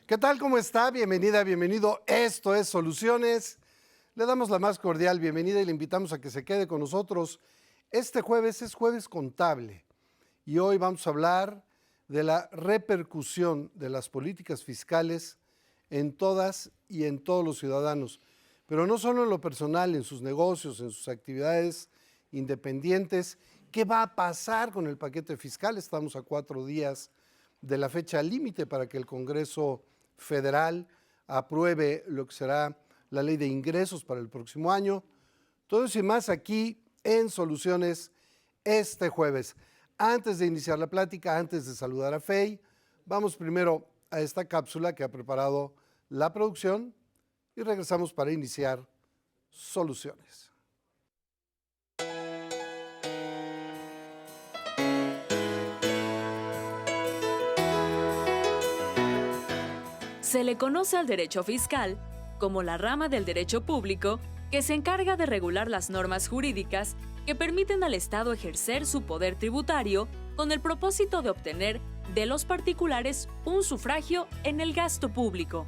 ¿Qué tal? ¿Cómo está? Bienvenida, bienvenido. Esto es Soluciones. Le damos la más cordial bienvenida y le invitamos a que se quede con nosotros. Este jueves es jueves contable y hoy vamos a hablar de la repercusión de las políticas fiscales en todas y en todos los ciudadanos, pero no solo en lo personal, en sus negocios, en sus actividades independientes. ¿Qué va a pasar con el paquete fiscal? Estamos a 4 días de la fecha límite para que el Congreso Federal apruebe lo que será la ley de ingresos para el próximo año. Todo eso y más aquí en Soluciones este jueves. Antes de iniciar la plática, antes de saludar a Fey, vamos primero a esta cápsula que ha preparado la producción y regresamos para iniciar Soluciones. Se le conoce al derecho fiscal como la rama del derecho público que se encarga de regular las normas jurídicas que permiten al Estado ejercer su poder tributario con el propósito de obtener de los particulares un sufragio en el gasto público.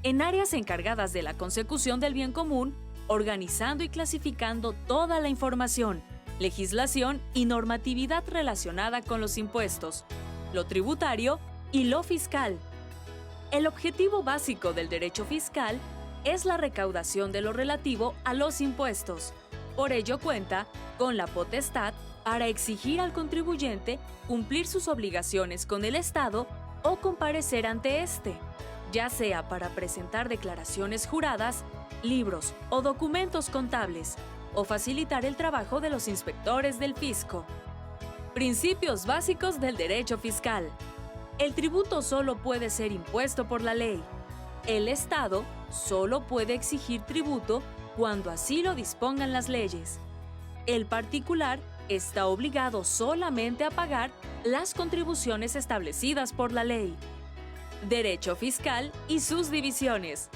En áreas encargadas de la consecución del bien común, organizando y clasificando toda la información, legislación y normatividad relacionada con los impuestos, lo tributario y lo fiscal. El objetivo básico del derecho fiscal es la recaudación de lo relativo a los impuestos. Por ello cuenta con la potestad para exigir al contribuyente cumplir sus obligaciones con el Estado o comparecer ante éste, ya sea para presentar declaraciones juradas, libros o documentos contables, o facilitar el trabajo de los inspectores del fisco. Principios básicos del derecho fiscal. El tributo solo puede ser impuesto por la ley. El Estado solo puede exigir tributo cuando así lo dispongan las leyes. El particular está obligado solamente a pagar las contribuciones establecidas por la ley. Derecho fiscal y sus divisiones.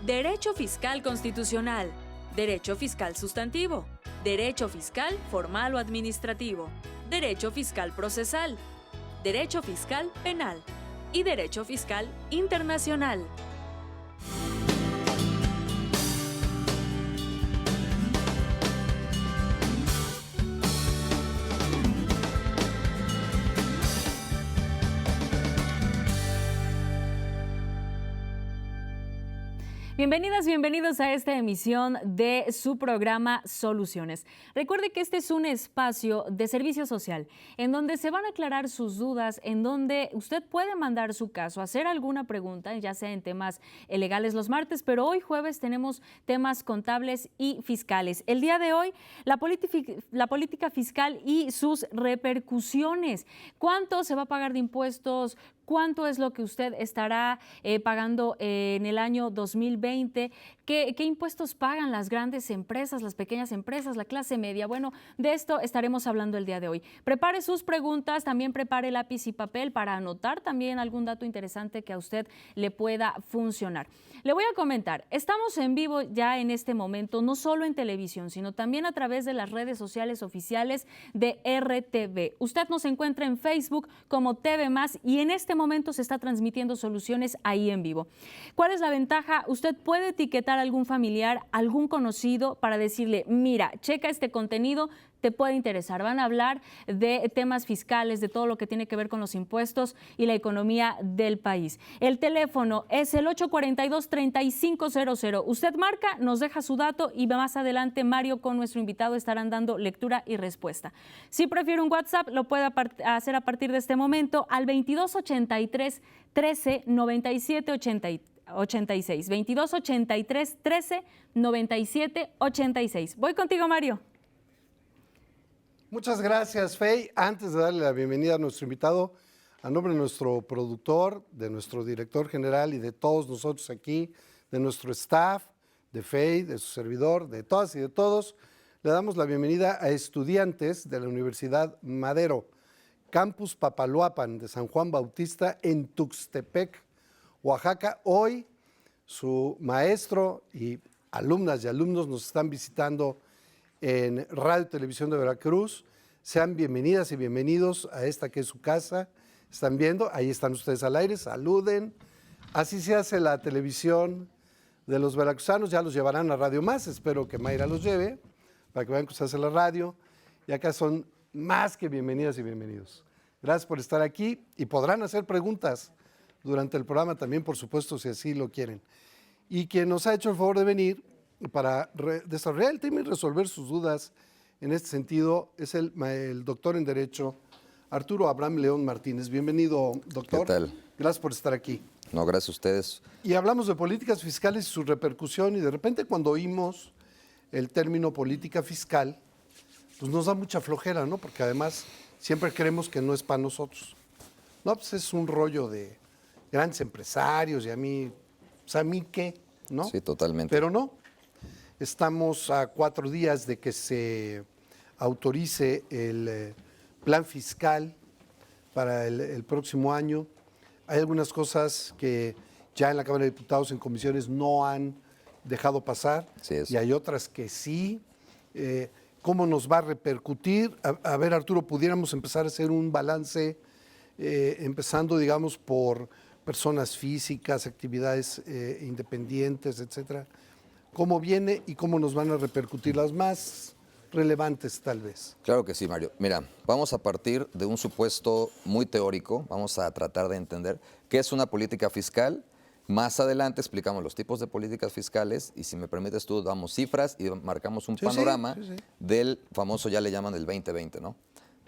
Derecho fiscal constitucional, derecho fiscal sustantivo, derecho fiscal formal o administrativo, derecho fiscal procesal, derecho fiscal penal y derecho fiscal internacional. Bienvenidas, bienvenidos a esta emisión de su programa Soluciones. Recuerde que este es un espacio de servicio social en donde se van a aclarar sus dudas, en donde usted puede mandar su caso, hacer alguna pregunta, ya sea en temas legales los martes, pero hoy jueves tenemos temas contables y fiscales. El día de hoy, la política fiscal y sus repercusiones. ¿Cuánto se va a pagar de impuestos? ¿Cuánto es lo que usted estará pagando en el año 2020? ¿Qué impuestos pagan las grandes empresas, las pequeñas empresas, la clase media? Bueno, de esto estaremos hablando el día de hoy. Prepare sus preguntas, también prepare lápiz y papel para anotar también algún dato interesante que a usted le pueda funcionar. Le voy a comentar, estamos en vivo ya en este momento, no solo en televisión, sino también a través de las redes sociales oficiales de RTV. Usted nos encuentra en Facebook como TV Más y en este momento se está transmitiendo Soluciones ahí en vivo. ¿Cuál es la ventaja? Usted puede etiquetar a algún familiar, algún conocido para decirle, mira, checa este contenido, te puede interesar. Van a hablar de temas fiscales, de todo lo que tiene que ver con los impuestos y la economía del país. El teléfono es el 842-3500. Usted marca, nos deja su dato y más adelante Mario con nuestro invitado estarán dando lectura y respuesta. Si prefiere un WhatsApp, lo puede hacer a partir de este momento al 2283 13 97 86. 2283 13 97 86. Voy contigo, Mario. Muchas gracias, Fey. Antes de darle la bienvenida a nuestro invitado, a nombre de nuestro productor, de nuestro director general y de todos nosotros aquí, de nuestro staff, de Fey, de su servidor, de todas y de todos, le damos la bienvenida a estudiantes de la Universidad Madero, Campus Papaloapan de San Juan Bautista en Tuxtepec, Oaxaca. Hoy su maestro y alumnas y alumnos nos están visitando en Radio y Televisión de Veracruz. Sean bienvenidas y bienvenidos a esta que es su casa. Están viendo, ahí están ustedes al aire, saluden Así se hace la televisión de los veracruzanos, ya los llevarán a Radio Más, espero que Mayra los lleve, para que vean que se hace la radio. Y acá son más que bienvenidas y bienvenidos. Gracias por estar aquí y podrán hacer preguntas durante el programa también, por supuesto, si así lo quieren. Y quien nos ha hecho el favor de venir para desarrollar el tema y resolver sus dudas en este sentido es el doctor en Derecho, Arturo Abraham León Martínez. Bienvenido, doctor. ¿Qué tal? Gracias por estar aquí. No, gracias a ustedes. Y hablamos de políticas fiscales y su repercusión, y de repente cuando oímos el término política fiscal, pues nos da mucha flojera, ¿no? Porque además siempre creemos que no es para nosotros. No, pues es un rollo de grandes empresarios y a mí, pues a mí qué, ¿no? Sí, totalmente. Pero no. Estamos a 4 días de que se autorice el plan fiscal para el próximo año. Hay algunas cosas que ya en la Cámara de Diputados, en comisiones, no han dejado pasar. Así es. Y hay otras que sí. ¿Cómo nos va a repercutir? A ver, Arturo, pudiéramos empezar a hacer un balance, empezando, digamos, por personas físicas, actividades independientes, etcétera. ¿Cómo viene y cómo nos van a repercutir las más relevantes, tal vez? Claro que sí, Mario. Mira, vamos a partir de un supuesto muy teórico, vamos a tratar de entender qué es una política fiscal. Más adelante explicamos los tipos de políticas fiscales y si me permites tú damos cifras y marcamos un panorama del famoso, ya le llaman el 2020, ¿no?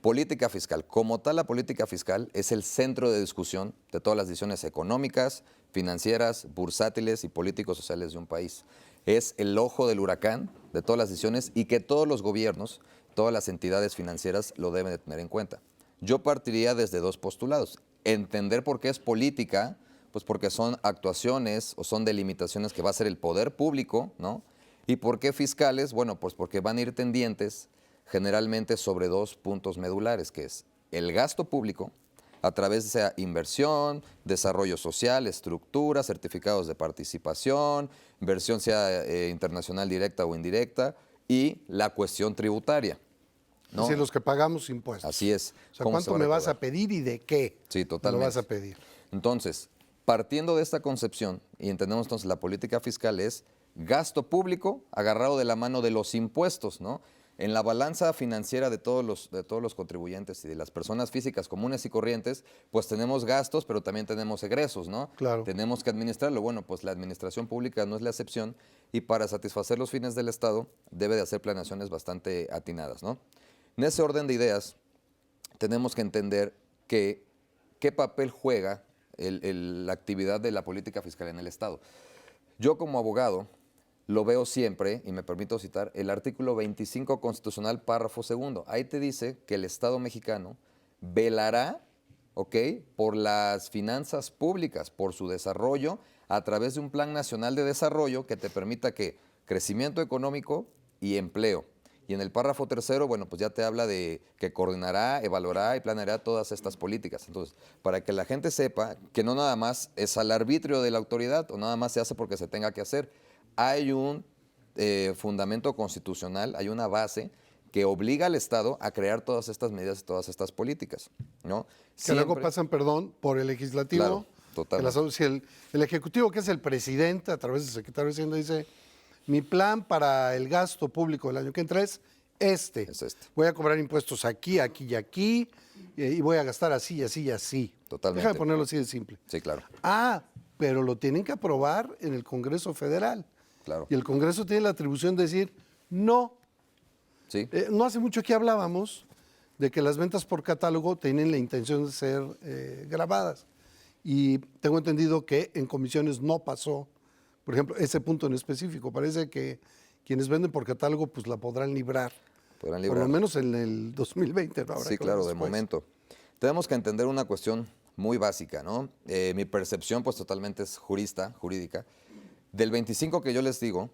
Política fiscal. Como tal, la política fiscal es el centro de discusión de todas las decisiones económicas, financieras, bursátiles y políticos sociales de un país. Es el ojo del huracán de todas las decisiones y que todos los gobiernos, todas las entidades financieras lo deben de tener en cuenta. Yo partiría desde 2 postulados. Entender por qué es política, pues porque son actuaciones o son delimitaciones que va a hacer el poder público, ¿no? ¿Y por qué fiscales? Bueno, pues porque van a ir tendientes generalmente sobre 2 puntos medulares, que es el gasto público, a través de esa inversión, desarrollo social, estructura, certificados de participación, inversión sea internacional directa o indirecta, y la cuestión tributaria, ¿no? Es decir, los que pagamos impuestos. Así es. O sea, ¿cuánto me vas a pedir y de qué? Sí, totalmente. Me lo vas a pedir. Entonces, partiendo de esta concepción, y entendemos entonces la política fiscal es gasto público agarrado de la mano de los impuestos, ¿no? En la balanza financiera de todos los contribuyentes y de las personas físicas comunes y corrientes, pues tenemos gastos, pero también tenemos egresos, ¿no? Claro. Tenemos que administrarlo. Bueno, pues la administración pública no es la excepción y para satisfacer los fines del Estado debe de hacer planeaciones bastante atinadas, ¿no? En ese orden de ideas, tenemos que entender que qué papel juega la actividad de la política fiscal en el Estado. Yo como abogado lo veo siempre, y me permito citar, el artículo 25 constitucional, párrafo 2. Ahí te dice que el Estado mexicano velará, ¿ok?, por las finanzas públicas, por su desarrollo, a través de un plan nacional de desarrollo que te permita que crecimiento económico y empleo. Y en el párrafo 3, bueno, pues ya te habla de que coordinará, evaluará y planeará todas estas políticas. Entonces, para que la gente sepa que no nada más es al arbitrio de la autoridad o nada más se hace porque se tenga que hacer. Hay un fundamento constitucional, hay una base que obliga al Estado a crear todas estas medidas y todas estas políticas, ¿no? Que luego pasan, perdón, por el legislativo. Claro, totalmente. Si el ejecutivo, que es el presidente, a través del secretario de Hacienda, dice: mi plan para el gasto público del año que entra es este. Voy a cobrar impuestos aquí, aquí y aquí, y voy a gastar así, y así y así. Totalmente. Déjame ponerlo así de simple. Sí, claro. Pero lo tienen que aprobar en el Congreso Federal. Claro. Y el Congreso tiene la atribución de decir no. Sí. No hace mucho aquí hablábamos de que las ventas por catálogo tienen la intención de ser grabadas. Y tengo entendido que en comisiones no pasó, por ejemplo, ese punto en específico. Parece que quienes venden por catálogo pues la podrán librar. Podrán librar. Por lo menos en el 2020. ¿No? Sí, claro, de momento. Tenemos que entender una cuestión muy básica, ¿no? Mi percepción pues totalmente es jurídica. Del 25 que yo les digo,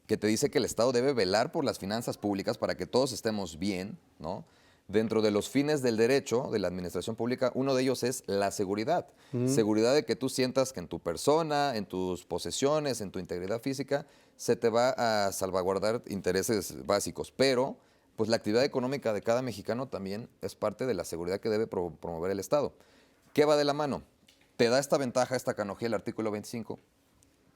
que te dice que el Estado debe velar por las finanzas públicas para que todos estemos bien, ¿no? Dentro de los fines del derecho de la administración pública, uno de ellos es la seguridad. Seguridad de que tú sientas que en tu persona, en tus posesiones, en tu integridad física, se te va a salvaguardar intereses básicos. Pero, pues la actividad económica de cada mexicano también es parte de la seguridad que debe promover el Estado. ¿Qué va de la mano? te da esta ventaja, esta canonjía, el artículo 25,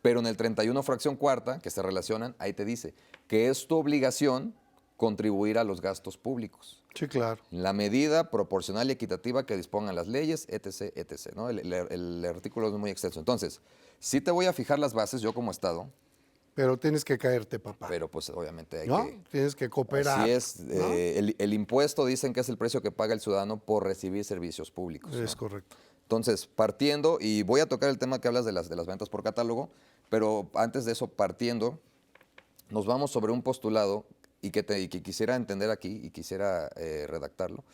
pero en el 31 fracción cuarta, que se relacionan, ahí te dice que es tu obligación contribuir a los gastos públicos. Sí, claro. En la medida proporcional y equitativa que dispongan las leyes, etc., etc., ¿no? El artículo es muy extenso. Entonces, sí te voy a fijar las bases, yo como Estado, Pero tienes que caerte, papá. pero pues obviamente hay ¿No? que... Tienes que cooperar. Así es, ¿no? el impuesto dicen que es el precio que paga el ciudadano por recibir servicios públicos. Es ¿no? correcto. Entonces, partiendo, y voy a tocar el tema que hablas de las ventas por catálogo, pero antes de eso, partiendo, nos vamos sobre un postulado y que quisiera entender aquí y quisiera redactarlo,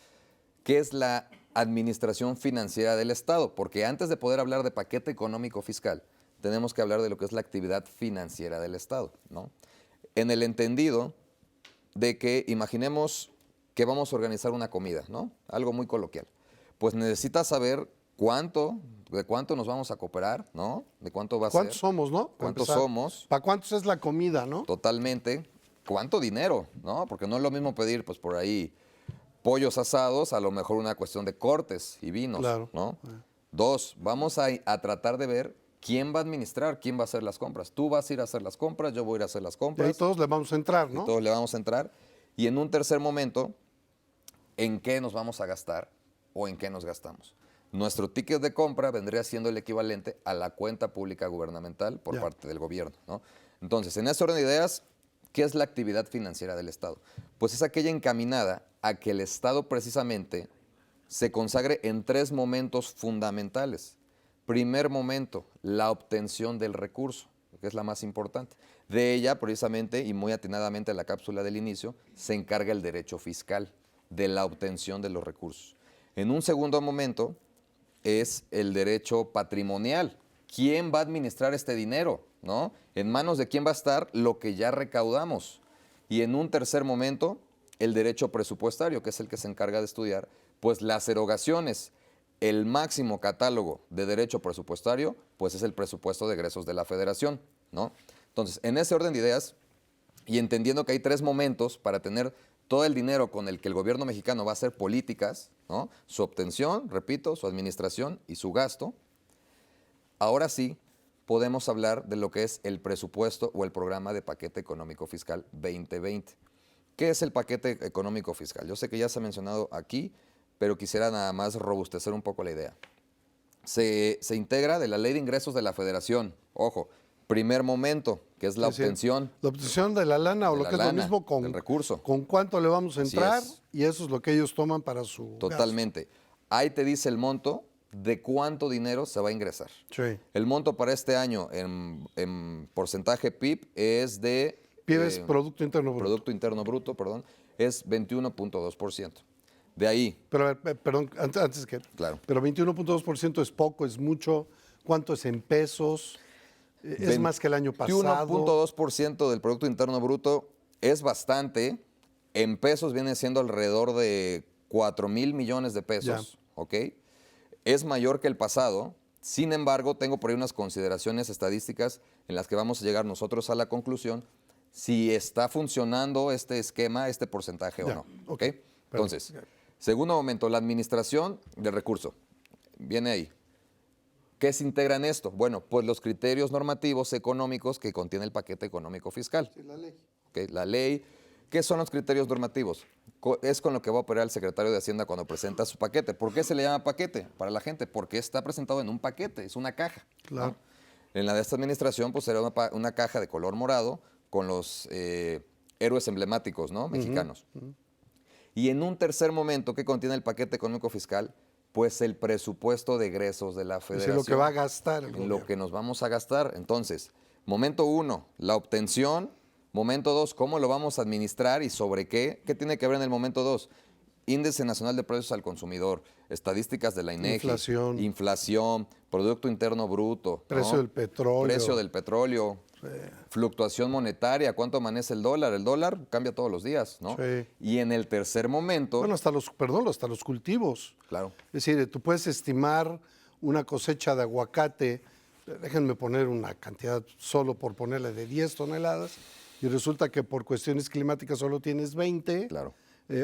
que es la administración financiera del Estado, porque antes de poder hablar de paquete económico fiscal, tenemos que hablar de lo que es la actividad financiera del Estado, ¿no? En el entendido de que imaginemos que vamos a organizar una comida, ¿no? Algo muy coloquial. Pues necesitas saber de cuánto nos vamos a cooperar, ¿no? De cuánto va a ser. ¿Cuántos somos, no? Para ¿Cuántos empezar. somos? ¿Para cuántos es la comida, no? Totalmente. ¿Cuánto dinero? ¿No? Porque no es lo mismo pedir, pues por ahí, pollos asados, a lo mejor una cuestión de cortes y vinos, Claro. ¿no? Dos, vamos a tratar de ver quién va a administrar, quién va a hacer las compras. Tú vas a ir a hacer las compras, yo voy a ir a hacer las Y ahí compras. todos le vamos a entrar, Y ¿no? todos le vamos a entrar. Y en un tercer momento, ¿en qué nos vamos a gastar o en qué nos gastamos? Nuestro ticket de compra vendría siendo el equivalente a la cuenta pública gubernamental por Ya. parte del gobierno, ¿no? Entonces, en ese orden de ideas, ¿qué es la actividad financiera del Estado? Pues es aquella encaminada a que el Estado precisamente se consagre en tres momentos fundamentales. Primer momento, la obtención del recurso, que es la más importante. De ella, precisamente, y muy atinadamente en la cápsula del inicio, se encarga el derecho fiscal de la obtención de los recursos. En un segundo momento es el derecho patrimonial. ¿Quién va a administrar este dinero? ¿No? ¿En manos de quién va a estar lo que ya recaudamos? Y en un tercer momento, el derecho presupuestario, que es el que se encarga de estudiar, pues las erogaciones. El máximo catálogo de derecho presupuestario, pues es el presupuesto de egresos de la Federación, ¿no? Entonces, en ese orden de ideas, y entendiendo que hay tres momentos para tener todo el dinero con el que el gobierno mexicano va a hacer políticas, ¿no? Su obtención, repito, su administración y su gasto, ahora sí podemos hablar de lo que es el presupuesto o el programa de paquete económico fiscal 2020. ¿Qué es el paquete económico fiscal? Yo sé que ya se ha mencionado aquí, pero quisiera nada más robustecer un poco la idea. Se integra de la Ley de Ingresos de la Federación. Ojo, primer momento, que es la Es decir, obtención. La obtención de la lana o de lo la que es lo lana, mismo con, del recurso. con cuánto le vamos a Así entrar es. y eso es lo que ellos toman para su gasto. Totalmente. Ahí te dice el monto de cuánto dinero se va a ingresar. Sí. El monto para este año en porcentaje PIB es de... Pides Producto Interno Bruto. Producto Interno Bruto, perdón, es 21.2%. De ahí, Pero, perdón, antes que... claro. Pero 21.2% es poco, es mucho. ¿Cuánto es en pesos? ¿Es más que el año pasado? 21.2% del Producto Interno Bruto es bastante. En pesos viene siendo alrededor de 4,000 millones de pesos, ¿ok? Es mayor que el pasado. Sin embargo, tengo por ahí unas consideraciones estadísticas en las que vamos a llegar nosotros a la conclusión si está funcionando este esquema, este porcentaje o Ya, no, ok. ¿ok? Entonces, segundo momento, la administración del recurso. Viene ahí. ¿Qué se integra en esto? Bueno, pues los criterios normativos económicos que contiene el paquete económico fiscal. Sí, la ley. ¿Ok? La ley. ¿Qué son los criterios normativos? Es con lo que va a operar el secretario de Hacienda cuando presenta su paquete. ¿Por qué se le llama paquete para la gente? Porque está presentado en un paquete, es una caja. Claro. ¿no? En la de esta administración, pues será una caja de color morado con los héroes emblemáticos, ¿no? Mexicanos. Y en un tercer momento, ¿qué contiene el paquete económico fiscal? Pues el presupuesto de egresos de la Es Federación. decir, lo que va a gastar el En gobierno. lo que nos vamos a gastar. Entonces, momento uno, la obtención. Momento dos, cómo lo vamos a administrar y sobre qué. ¿Qué tiene que ver en el momento dos? Índice Nacional de Precios al Consumidor, estadísticas de la INEGI. Inflación, Producto Interno Bruto. Precio ¿no? del petróleo. Precio del petróleo. Fluctuación monetaria, ¿cuánto amanece el dólar? El dólar cambia todos los días, ¿no? Sí. Y en el tercer momento... Bueno, hasta los cultivos. Claro. Es decir, tú puedes estimar una cosecha de aguacate, déjenme poner una cantidad solo por ponerle de 10 toneladas, y resulta que por cuestiones climáticas solo tienes 20 Claro.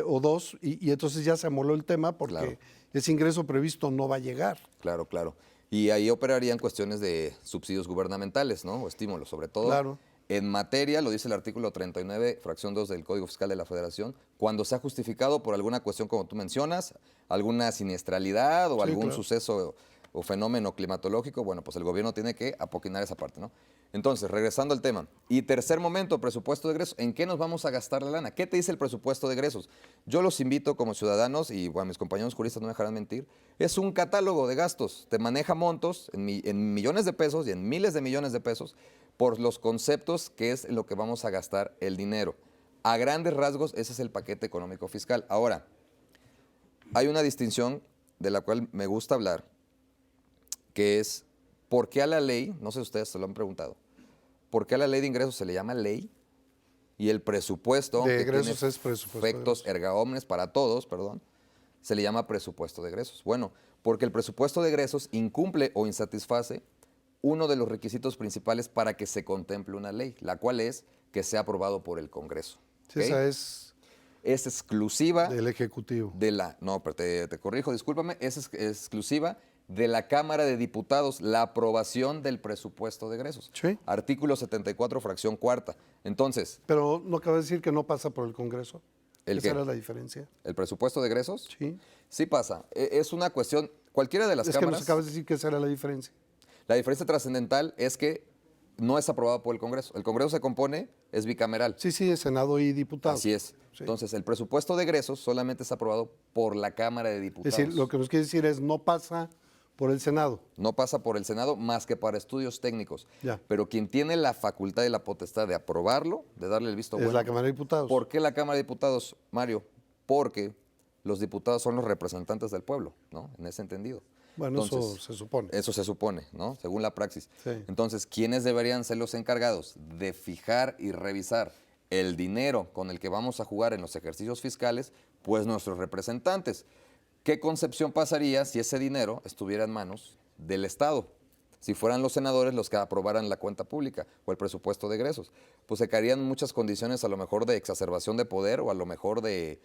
O 2, y entonces ya se amoló el tema porque Claro. ese ingreso previsto no va a llegar. Claro, claro. Y ahí operarían cuestiones de subsidios gubernamentales, ¿no? O estímulos, sobre todo. Claro. En materia, lo dice el artículo 39, fracción 2 del Código Fiscal de la Federación, cuando sea justificado por alguna cuestión, como tú mencionas, alguna siniestralidad o Sí, algún claro. suceso o fenómeno climatológico, bueno, pues el gobierno tiene que apoquinar esa parte, ¿no? Entonces, regresando al tema. Y tercer momento, presupuesto de egresos. ¿En qué nos vamos a gastar la lana? ¿Qué te dice el presupuesto de egresos? Yo los invito como ciudadanos, y bueno, mis compañeros juristas no me dejarán mentir, es un catálogo de gastos. Te maneja montos en millones de pesos y en miles de millones de pesos por los conceptos que es lo que vamos a gastar el dinero. A grandes rasgos, ese es el paquete económico fiscal. Ahora, hay una distinción de la cual me gusta hablar, que es por qué a la ley, no sé si ustedes se lo han preguntado, por qué a la ley de ingresos se le llama ley y el presupuesto, De que egresos tiene es presupuesto de efectos egresos. erga omnes para todos, perdón, se le llama presupuesto de egresos. Bueno, porque el presupuesto de egresos incumple o insatisface uno de los requisitos principales para que se contemple una ley, la cual es que sea aprobado por el Congreso. Sí, ¿Ok? esa es Es exclusiva del Ejecutivo. de la, no, pero te corrijo, discúlpame, es exclusiva de la Cámara de Diputados, la aprobación del presupuesto de egresos. Sí. Artículo 74, fracción cuarta. Entonces, Pero no acaba de decir que no pasa por el Congreso. ¿el Esa qué? era la diferencia. ¿El presupuesto de egresos? Sí. Sí pasa. Es una cuestión, cualquiera de las Es que cámaras. nos acabas de decir que esa era la diferencia. La diferencia trascendental es que no es aprobado por el Congreso. El Congreso se compone, es bicameral. Sí, sí, de Senado y diputados. Así es. Sí. Entonces, el presupuesto de egresos solamente es aprobado por la Cámara de Es Diputados. decir, lo que nos quiere decir es no pasa por el Senado. No pasa por el Senado más que para estudios técnicos. Ya. Pero quien tiene la facultad y la potestad de aprobarlo, de darle el visto Es bueno. la Cámara de Diputados. ¿Por qué la Cámara de Diputados, Mario? Porque los diputados son los representantes del pueblo, ¿no? En ese entendido. Bueno, Entonces, eso se supone. Eso se supone, ¿no? Según la praxis. Sí. Entonces, ¿quiénes deberían ser los encargados de fijar y revisar el dinero con el que vamos a jugar en los ejercicios fiscales? Pues nuestros representantes. ¿Qué concepción pasaría si ese dinero estuviera en manos del Estado? Si fueran los senadores los que aprobaran la cuenta pública o el presupuesto de egresos, pues se caerían muchas condiciones a lo mejor de exacerbación de poder o a lo mejor de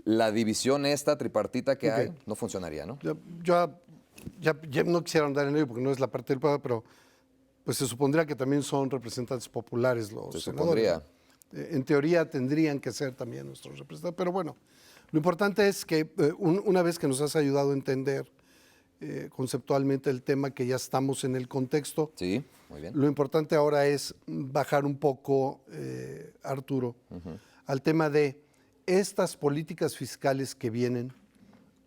la división esta tripartita que Ok. hay, no funcionaría, ¿no? Ya no quisiera andar en ello porque no es la parte del pueblo, pero pues se supondría que también son representantes populares los Se senadores. supondría. En teoría tendrían que ser también nuestros representantes, pero bueno, lo importante es que una vez que nos has ayudado a entender conceptualmente el tema, que ya estamos en el contexto, Sí, muy bien. lo importante ahora es bajar un poco, Arturo, al tema de estas políticas fiscales que vienen,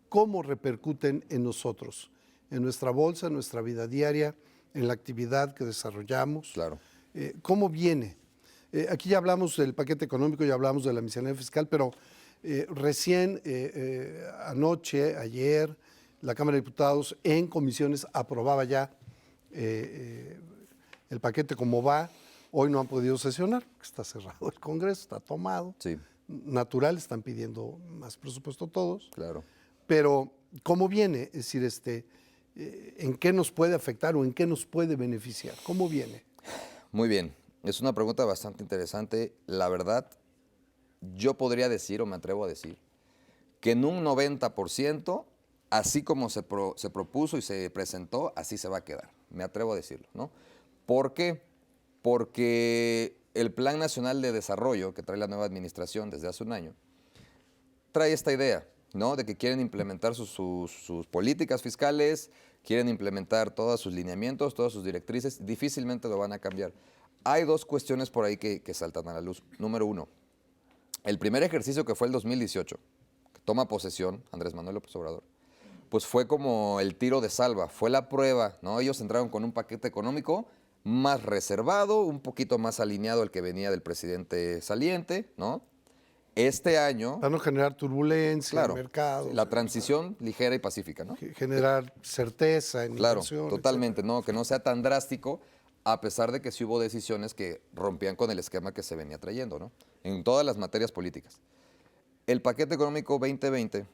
cómo repercuten en nosotros, en nuestra bolsa, en nuestra vida diaria, en la actividad que desarrollamos. Claro. ¿Cómo viene? Aquí ya hablamos del paquete económico, ya hablamos de la miscelánea fiscal, pero recién anoche, ayer, la Cámara de Diputados en comisiones aprobaba ya el paquete como va. Hoy no han podido sesionar, está cerrado el Congreso, está tomado. Sí, Natural, están pidiendo más presupuesto todos. claro. Pero, ¿cómo viene? Es decir, ¿en qué nos puede afectar o en qué nos puede beneficiar? ¿Cómo viene? Muy bien. Es una pregunta bastante interesante. La verdad, yo podría decir, o me atrevo a decir, que en un 90%, así como se propuso y se presentó, así se va a quedar. Me atrevo a decirlo, ¿no? ¿Por qué? Porque el Plan Nacional de Desarrollo que trae la nueva administración desde hace un año, trae esta idea, ¿no? De que quieren implementar sus políticas fiscales, quieren implementar todos sus lineamientos, todas sus directrices, difícilmente lo van a cambiar. Hay dos cuestiones por ahí que saltan a la luz. Número uno, el primer ejercicio que fue el 2018, que toma posesión Andrés Manuel López Obrador, pues fue como el tiro de salva, fue la prueba, ¿no? Ellos entraron con un paquete económico más reservado, un poquito más alineado al que venía del presidente saliente, ¿no? Este año, Para no generar turbulencia claro, en el mercado, la transición ligera y pacífica, ¿no? generar certeza en Claro, inversión, totalmente, no, que no sea tan drástico, a pesar de que sí hubo decisiones que rompían con el esquema que se venía trayendo, ¿no? En todas las materias políticas. El paquete económico 2020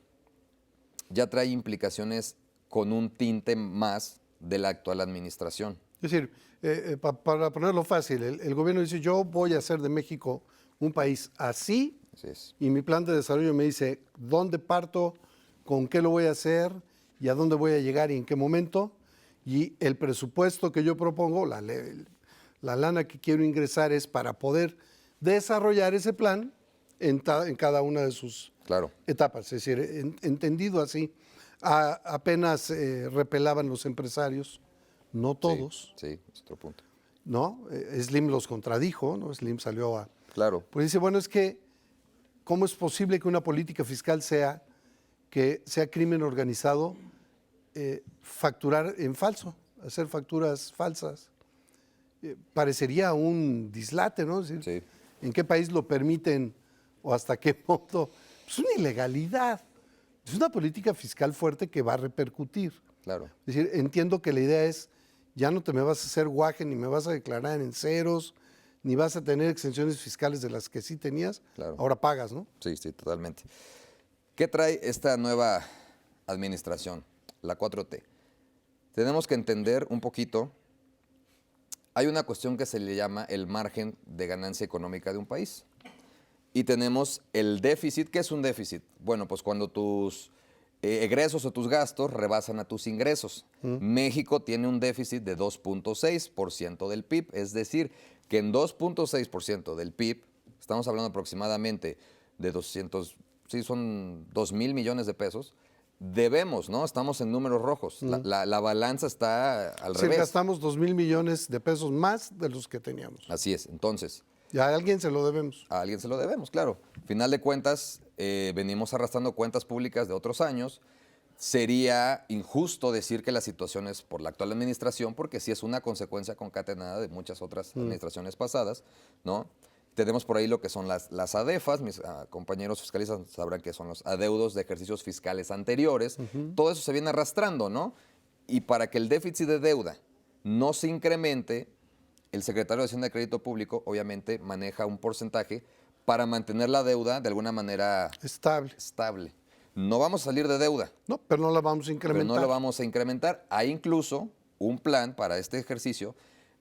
ya trae implicaciones con un tinte más de la actual administración. Es decir, para ponerlo fácil, el gobierno dice, yo voy a hacer de México un país así, Así es. y mi plan de desarrollo me dice dónde parto, con qué lo voy a hacer y a dónde voy a llegar y en qué momento. Y el presupuesto que yo propongo, la lana que quiero ingresar es para poder desarrollar ese plan en cada una de sus Claro. etapas. Es decir, entendido así, apenas repelaban los empresarios, no todos, Sí, es otro punto. ¿no? Slim los contradijo, ¿no? Slim salió a... Claro. Pues dice, bueno, es que, ¿cómo es posible que una política fiscal sea crimen organizado facturar en falso, hacer facturas falsas? Parecería un dislate, ¿no? Es decir, Sí. ¿en qué país lo permiten o hasta qué punto? Es una ilegalidad. Es una política fiscal fuerte que va a repercutir. Claro. Es decir, entiendo que la idea es, ya no te me vas a hacer guaje, ni me vas a declarar en ceros, ni vas a tener exenciones fiscales de las que sí tenías. Claro. Ahora pagas, ¿no? Sí, sí, totalmente. ¿Qué trae esta nueva administración, la 4T? Tenemos que entender un poquito, hay una cuestión que se le llama el margen de ganancia económica de un país. Y tenemos el déficit. ¿Qué es un déficit? Bueno, pues cuando tus egresos o tus gastos rebasan a tus ingresos. México tiene un déficit de 2.6% del PIB, es decir, que en 2.6% del PIB, estamos hablando aproximadamente de 200, sí, son 2,000 millones de pesos, debemos, ¿no? Estamos en números rojos. La balanza está al Sí, revés. gastamos 2,000 millones de pesos más de los que teníamos. Así es. Entonces, Y a alguien se lo debemos. a alguien se lo debemos, claro. Final de cuentas, venimos arrastrando cuentas públicas de otros años. Sería injusto decir que la situación es por la actual administración, porque sí es una consecuencia concatenada de muchas otras administraciones pasadas, ¿no? Tenemos por ahí lo que son las ADEFAS, mis compañeros fiscalistas sabrán que son los adeudos de ejercicios fiscales anteriores. Todo eso se viene arrastrando, ¿no? Y para que el déficit de deuda no se incremente, el secretario de Hacienda y Crédito Público obviamente maneja un porcentaje para mantener la deuda de alguna manera Estable. No vamos a salir de deuda, No, pero no la vamos a pero incrementar. no lo vamos a incrementar. Hay incluso un plan para este ejercicio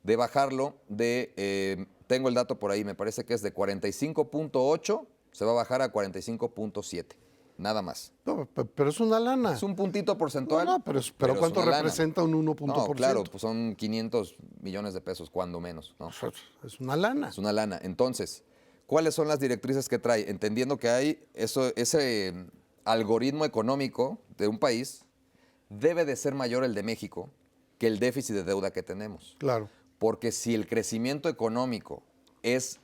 de bajarlo de, tengo el dato por ahí, me parece que es de 45.8, se va a bajar a 45.7, nada más. No, pero es una lana. Es un puntito porcentual. No, pero es ¿cuánto una lana. representa un 1%? No, claro, pues son 500 millones de pesos, cuando menos, ¿no? Es una lana. Es una lana. Entonces, ¿cuáles son las directrices que trae? Entendiendo que hay ese algoritmo económico de un país, debe de ser mayor el de México que el déficit de deuda que tenemos. Claro. Porque si el crecimiento económico es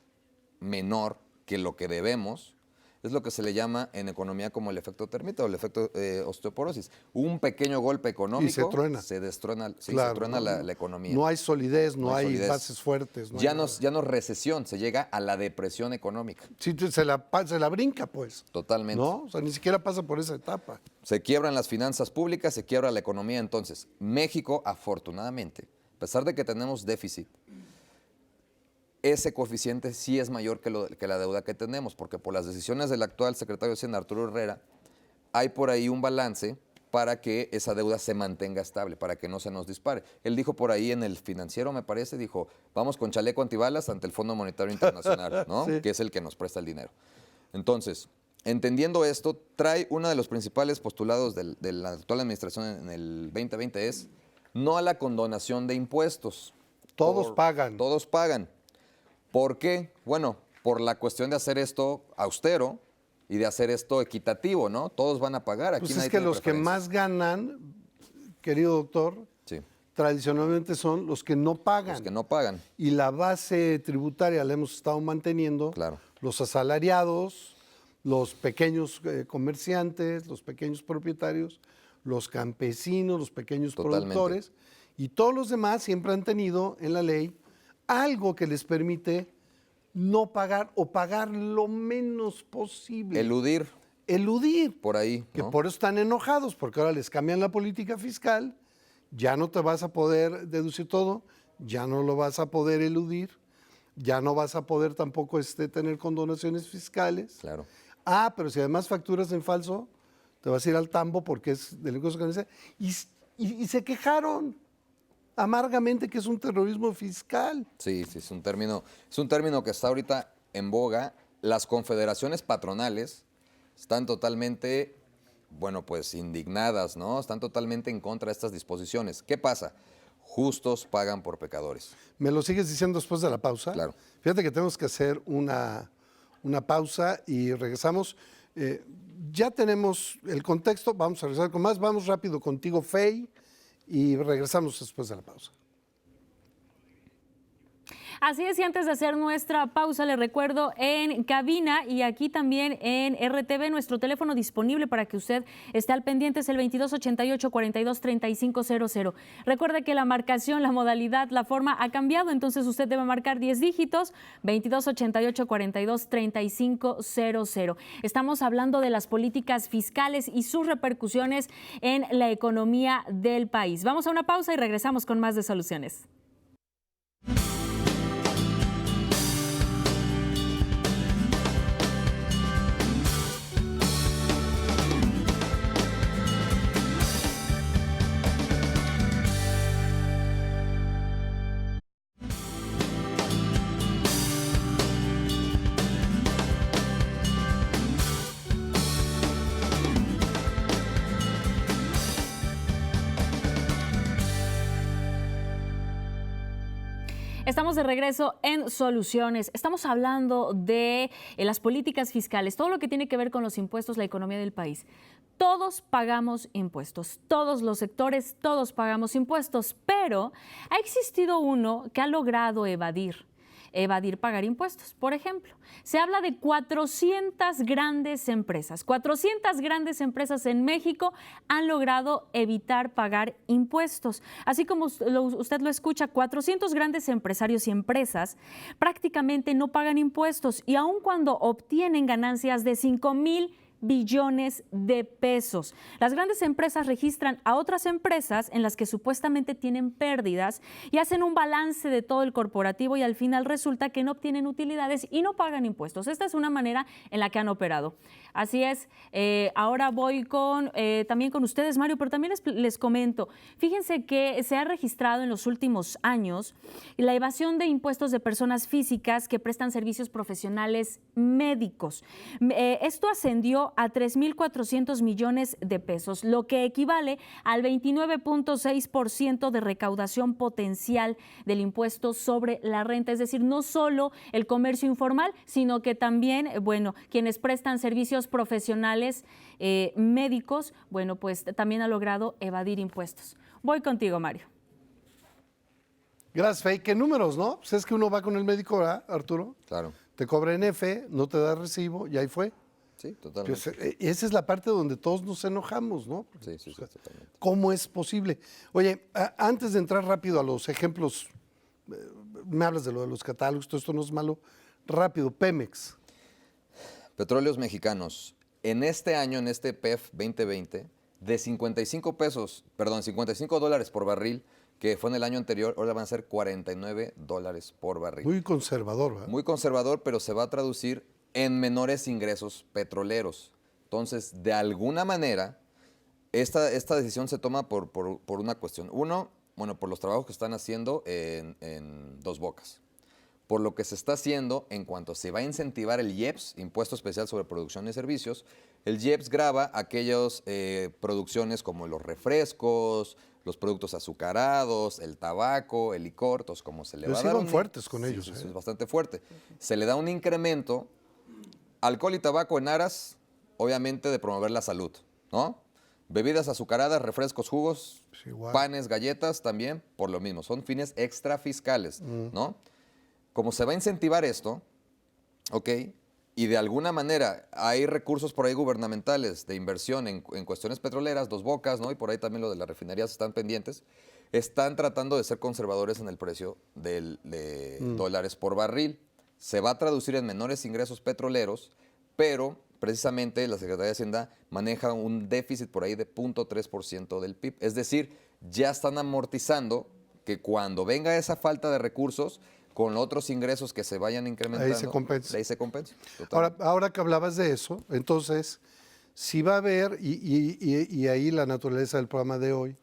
menor que lo que debemos, es lo que se le llama en economía como el efecto termita o el efecto osteoporosis. Un pequeño golpe económico Y se truena. se destruena, sí, Claro, se truena no, la economía. No hay solidez, no hay solidez. bases fuertes. Ya no es recesión, se llega a la depresión económica. Sí, se la brinca, pues. Totalmente. ¿No? O sea, ni siquiera pasa por esa etapa. Se quiebran las finanzas públicas, se quiebra la economía. Entonces, México, afortunadamente, a pesar de que tenemos déficit, ese coeficiente sí es mayor que la deuda que tenemos, porque por las decisiones del actual secretario de Hacienda, Arturo Herrera, hay por ahí un balance para que esa deuda se mantenga estable, para que no se nos dispare. Él dijo por ahí en el Financiero, me parece, dijo, vamos con chaleco antibalas ante el Fondo Monetario Internacional, ¿no? Sí. Que es el que nos presta el dinero. Entonces, entendiendo esto, trae uno de los principales postulados de la actual administración en el 2020 es no a la condonación de impuestos. Todos pagan. Todos pagan. ¿Por qué? Bueno, por la cuestión de hacer esto austero y de hacer esto equitativo, ¿no? Todos van a pagar. Aquí Pues nadie es que tiene los que preferencias. más ganan, querido doctor, Sí, tradicionalmente son los que no pagan. los que no pagan. Y la base tributaria la hemos estado manteniendo. Claro. Los asalariados, los pequeños comerciantes, los pequeños propietarios, los campesinos, los pequeños Totalmente. productores. Y todos los demás siempre han tenido en la ley algo que les permite no pagar o pagar lo menos posible. Eludir Eludir. por ahí, Que ¿no? por eso están enojados, porque ahora les cambian la política fiscal, ya no te vas a poder deducir todo, ya no lo vas a poder eludir, ya no vas a poder tampoco tener condonaciones fiscales. Claro. Ah, pero si además facturas en falso, te vas a ir al tambo porque es delincuencia organizada. Y se quejaron amargamente que es un terrorismo fiscal. Sí, sí, es un término que está ahorita en boga. Las confederaciones patronales están totalmente bueno, pues indignadas, ¿no? Están totalmente en contra de estas disposiciones. ¿Qué pasa? Justos pagan por pecadores. ¿Me lo sigues diciendo después de la pausa? Claro. Fíjate que tenemos que hacer una pausa y regresamos. Ya tenemos el contexto, vamos a regresar con más. Vamos rápido contigo, Fey, y regresamos después de la pausa. Así es, y antes de hacer nuestra pausa, les recuerdo en cabina y aquí también en RTV, nuestro teléfono disponible para que usted esté al pendiente es el 2288-423500. Recuerde que la marcación, la modalidad, la forma ha cambiado, entonces usted debe marcar 10 dígitos, 2288-423500. Estamos hablando de las políticas fiscales y sus repercusiones en la economía del país. Vamos a una pausa y regresamos con más de Soluciones. Estamos de regreso en Soluciones. Estamos hablando de las políticas fiscales, todo lo que tiene que ver con los impuestos, la economía del país. Todos pagamos impuestos, todos los sectores, todos pagamos impuestos, pero ha existido uno que ha logrado evadir pagar impuestos. Por ejemplo, se habla de 400 grandes empresas. 400 grandes empresas en México han logrado evitar pagar impuestos. Así como usted lo escucha, 400 grandes empresarios y empresas prácticamente no pagan impuestos y aun cuando obtienen ganancias de 5,000 billones de pesos. Las grandes empresas registran a otras empresas en las que supuestamente tienen pérdidas y hacen un balance de todo el corporativo y al final resulta que no obtienen utilidades y no pagan impuestos. Esta es una manera en la que han operado. Así es, ahora voy también con ustedes, Mario, pero también les comento. Fíjense que se ha registrado en los últimos años la evasión de impuestos de personas físicas que prestan servicios profesionales médicos. Esto ascendió a 3,400 millones de pesos, lo que equivale al 29.6% de recaudación potencial del impuesto sobre la renta. Es decir, no solo el comercio informal, sino que también, quienes prestan servicios profesionales médicos, pues también ha logrado evadir impuestos. Voy contigo, Mario. Gracias, Fey. ¿Qué números, no? Pues es que uno va con el médico, ¿verdad, Arturo? Claro. Te cobra en F, no te da recibo y ahí fue. Sí, totalmente. Pues, esa es la parte donde todos nos enojamos, ¿no? Sí, totalmente. ¿Cómo es posible? Oye, antes de entrar rápido a los ejemplos, me hablas de lo de los catálogos, todo esto no es malo. Rápido, Pemex. Petróleos Mexicanos. En este año, en este PEF 2020, de $55 por barril, que fue en el año anterior, ahora van a ser $49 por barril. Muy conservador, ¿verdad? Muy conservador, pero se va a traducir en menores ingresos petroleros. Entonces, de alguna manera, esta decisión se toma por una cuestión. Uno, por los trabajos que están haciendo en Dos Bocas. Por lo que se está haciendo en cuanto se va a incentivar el IEPS, Impuesto Especial sobre Producción y Servicios. El IEPS grava aquellas producciones como los refrescos, los productos azucarados, el tabaco, el licor, entonces como se le va a dar... Pero sí van fuertes con ellos. Sí, es bastante fuerte. Se le da un incremento. Alcohol y tabaco en aras, obviamente, de promover la salud, ¿no? Bebidas azucaradas, refrescos, jugos, panes, galletas también, por lo mismo. Son fines extrafiscales, ¿no? Como se va a incentivar esto, ¿ok? Y de alguna manera hay recursos por ahí gubernamentales de inversión en cuestiones petroleras, Dos Bocas, ¿no? Y por ahí también lo de las refinerías están pendientes. Están tratando de ser conservadores en el precio de dólares por barril. Se va a traducir en menores ingresos petroleros, pero precisamente la Secretaría de Hacienda maneja un déficit por ahí de 0.3% del PIB. Es decir, ya están amortizando que cuando venga esa falta de recursos, con otros ingresos que se vayan incrementando, ahí se compensa. Ahora que hablabas de eso, entonces, si va a haber, y ahí la naturaleza del programa de hoy,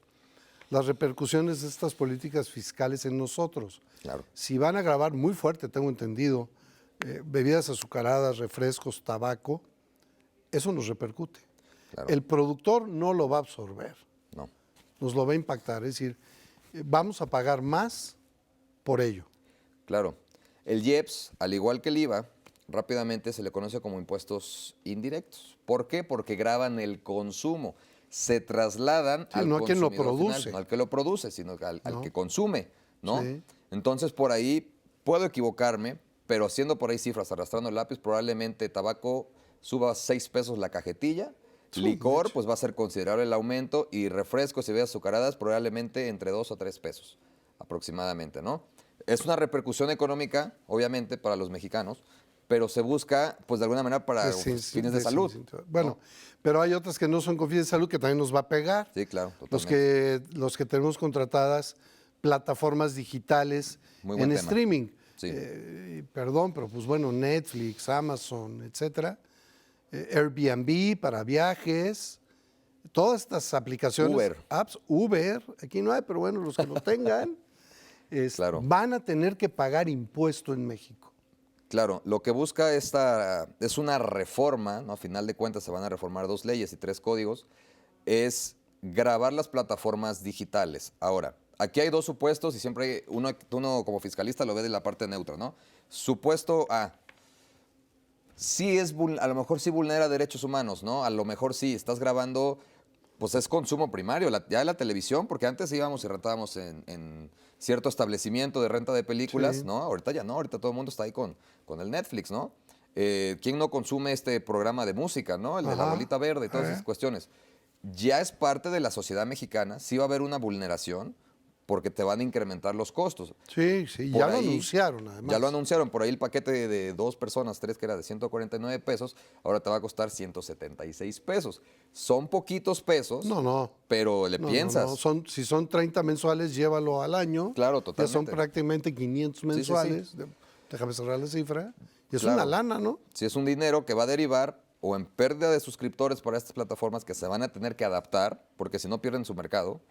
las repercusiones de estas políticas fiscales en nosotros. Claro. Si van a agravar muy fuerte, tengo entendido, bebidas azucaradas, refrescos, tabaco, eso nos repercute. Claro. El productor no lo va a absorber, No. nos lo va a impactar. Es decir, vamos a pagar más por ello. Claro. El IEPS, al igual que el IVA, rápidamente se le conoce como impuestos indirectos. ¿Por qué? Porque graban el consumo. Se trasladan Sí, al no a quien lo consumidor final, produce. no al que lo produce, sino al No. que consume, ¿no? Sí. Entonces, por ahí puedo equivocarme, pero haciendo por ahí cifras, arrastrando el lápiz, probablemente tabaco suba 6 pesos la cajetilla. Sí, Licor, de hecho. pues va a ser considerable el aumento, y refrescos y bebidas azucaradas probablemente entre 2 o 3 pesos aproximadamente, ¿no? Es una repercusión económica, obviamente, para los mexicanos, pero se busca, pues de alguna manera, para Pues, sí, sí, fines de salud. Bueno, ¿no? pero hay otras que no son con fines de salud que también nos va a pegar. Sí, claro, totalmente. Los que tenemos contratadas plataformas digitales Muy buen en tema. streaming. Sí. Perdón, pero pues bueno, Netflix, Amazon, etcétera. Airbnb para viajes. Todas estas aplicaciones, Uber. apps, Uber, aquí no hay, pero bueno, los que lo tengan, Claro. van a tener que pagar impuesto en México. Claro, lo que busca esta es una reforma, ¿no? A final de cuentas se van a reformar 2 leyes y 3 códigos, es gravar las plataformas digitales. Ahora, aquí hay 2 supuestos y siempre uno como fiscalista lo ve de la parte neutra, ¿no? Supuesto A, sí a lo mejor sí vulnera derechos humanos, ¿no? A lo mejor sí, estás grabando, pues es consumo primario, ya la televisión, porque antes íbamos y rentábamos en cierto establecimiento de renta de películas, Sí. ¿no? Ahorita ya no, ahorita todo el mundo está ahí con el Netflix, ¿no? ¿Quién no consume este programa de música, ¿no? El de la Ajá. bolita verde y todas esas cuestiones. Ya es parte de la sociedad mexicana, sí va a haber una vulneración porque te van a incrementar los costos. Sí, sí, Por ya lo ahí, anunciaron además. Ya lo anunciaron, por ahí el paquete de 2 personas, 3 que era de 149 pesos, ahora te va a costar 176 pesos. Son poquitos pesos, No. pero le No, piensas. Si son 30 mensuales, llévalo al año. Claro, Ya son totalmente. prácticamente 500 sí. mensuales. Déjame cerrar la cifra. Y es Claro. una lana, ¿no? Si es un dinero que va a derivar o en pérdida de suscriptores para estas plataformas que se van a tener que adaptar, porque si no pierden su mercado.